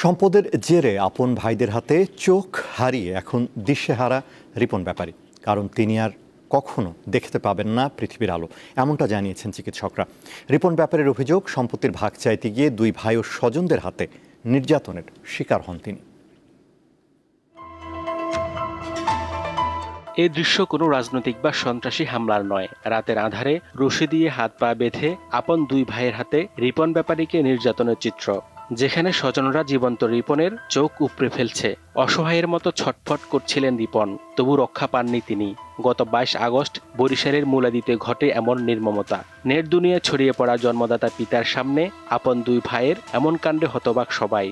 সম্পদের জেরে আপন ভাইদের হাতে চোখ হারিয়ে এখন দিশেহারা রিপন ব্যাপারী। কারণ তিনি আর কখনো দেখতে পাবেন না পৃথিবীর আলো, এমনটা জানিয়েছেন চিকিৎসকরা। রিপন ব্যাপারীর অভিযোগ, সম্পত্তির ভাগ চাইতে গিয়ে দুই ভাই ও স্বজনদের হাতে নির্যাতনের শিকার হন তিনি। এই দৃশ্য কোনো রাজনৈতিক বা সন্ত্রাসী হামলার নয়। রাতের আধারে রশি দিয়ে হাত পা বেঁধে আপন দুই ভাইয়ের হাতে রিপন ব্যাপারীকে নির্যাতনের চিত্র, যেখানে স্বজনরা জীবন্ত রিপনের চোখ উপড়ে ফেলছে। অসহায়ের মতো ছটফট করছিলেন রিপন, তবু রক্ষা পাননি তিনি। গত 22 আগস্ট বরিশালের মুলাদিতে ঘটে এমন নির্মমতা। নেট দুনিয়ায় ছড়িয়ে পড়া জন্মদাতা পিতার সামনে আপন দুই ভাইয়ের এমন কাণ্ডে হতবাক সবাই।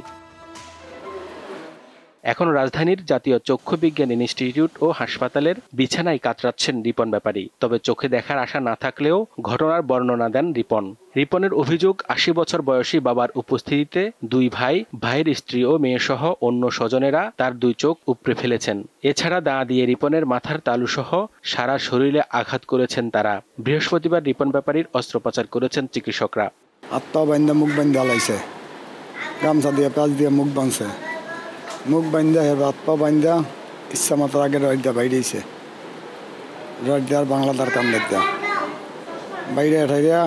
এখন রাজধানীর জাতীয় চক্ষু বিজ্ঞান ইনস্টিটিউট ও হাসপাতালের বিছানায় কাতরাচ্ছেন রিপন ব্যাপারী। তবে চোখে দেখার আশা না থাকলেও ঘটনার বর্ণনা দেন রিপন। রিপনের অভিযোগ, 80 বছর বয়সী বাবার উপস্থিতিতে দুই ভাই, ভাইয়ের স্ত্রী ও মেয়ে সহ অন্য স্বজনেরা তার দুই চোখ উপড়ে ফেলেছেন। এছাড়া দা দিয়ে রিপনের মাথার তালু সহ সারা শরীরে আঘাত করেছেন তারা। বৃহস্পতিবার রিপন ব্যাপারীর অস্ত্রোপচার করেছেন চিকিৎসকরা। আত্মা বান্ধা মুখ বান্ধা লাইছে, গামছা দিয়ে প্যাচ দিয়ে মুখ বাঁধছে, মুখ বান্ধা হে হাত পা বান্ধা ইচ্ছা মাত্র আগে রড দিয়া বাইরেছে, রড দেওয়ার বাংলাদার কাম দেয়া বাইরে ঠাইয়া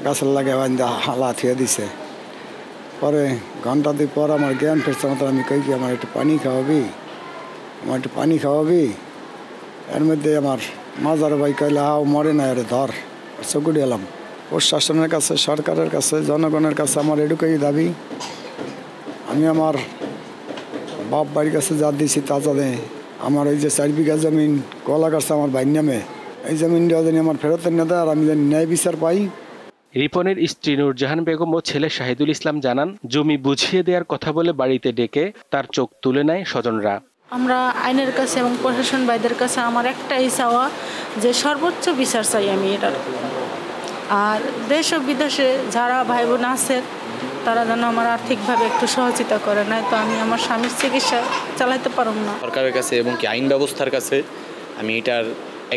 গাছের লাগে বান্ধা হালা থিয়ে দিছে। পরে ঘন্টা দুই পর আমার জ্ঞান ফেরছে মাত্র আমি কই কি আমার একটু পানি খাওয়াবি। এর মধ্যে আমার মাজার ভাই কইলে হাও মরে না, এর ধর চকুটি এলাম। প্রশাসনের কাছে, সরকারের কাছে, জনগণের কাছে আমার এটুকুই দাবি, আমি আমার বাপ বাড়ির কাছে যা দিয়েছি তা জানে। আমার এই যে 4 বিঘা জমিন কলা গাছ আমার ভাইয়ের নামে, এই জমিনটা জানি আমার ফেরত না দেয়, আর আমি জানি ন্যায় বিচার পাই। রিপনের স্ত্রী নূরজাহান বেগম ও ছেলে শাহিদুল ইসলাম জানান, জমি বুঝিয়ে দেওয়ার কথা বলে বাড়িতে ডেকে তার চোখ তুলে নেয় স্বজনরা। আমরা আইনের কাছে এবং প্রশাসন ভাইদের কাছে আমার একটাই চাওয়া যে সর্বোচ্চ বিচার চাই আমি এটার। আর দেশ ও বিদেশে যারা ভাই বোন আছে তারা যেন আমার আর্থিকভাবে একটু সহযোগিতা করে, নাই তো আমি আমার স্বামীর চিকিৎসা চালাইতে পারব না। সরকারের কাছে এবং কি আইন ব্যবস্থার কাছে আমি এটার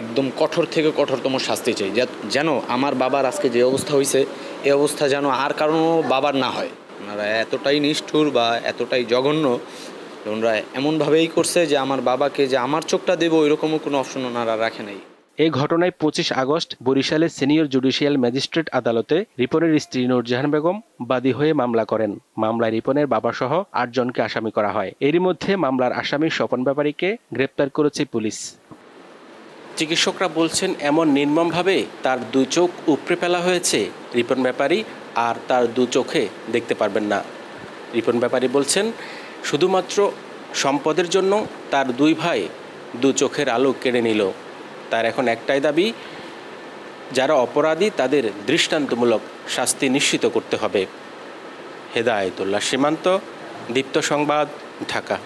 একদম কঠোর থেকে কঠোরতম শাস্তি চাই, যেন আমার বাবার আজকে যে অবস্থা হয়েছে এই অবস্থা যেন আর কারণও বাবার না হয়। ওনারা এতটাই নিষ্ঠুর বা এতটাই জঘন্য, ওনারা এমনভাবেই করছে যে আমার বাবাকে যে আমার চোখটা দেবো এরকমও কোনো অপশন ওনারা রাখে নাই। এই ঘটনায় 25 আগস্ট বরিশালের সিনিয়র জুডিশিয়াল ম্যাজিস্ট্রেট আদালতে রিপনের স্ত্রী নূরজাহান বেগম বাদী হয়ে মামলা করেন। মামলায় রিপনের বাবা সহ 8 জনকে আসামি করা হয়। এরই মধ্যে মামলার আসামি স্বপন ব্যাপারীকে গ্রেপ্তার করেছে পুলিশ। চিকিৎসকরা বলছেন, এমন নির্মমভাবে তার দুই চোখ উপড়ে ফেলা হয়েছে, রিপন ব্যাপারী আর তার দু চোখে দেখতে পারবেন না। রিপন ব্যাপারী বলছেন, শুধুমাত্র সম্পদের জন্য তার দুই ভাই দু চোখের আলো কেড়ে নিল। তার এখন একটাই দাবি, যারা অপরাধী তাদের দৃষ্টান্তমূলক শাস্তি নিশ্চিত করতে হবে। হেদায়েতুল্লাহ সীমান্ত, দীপ্ত সংবাদ, ঢাকা।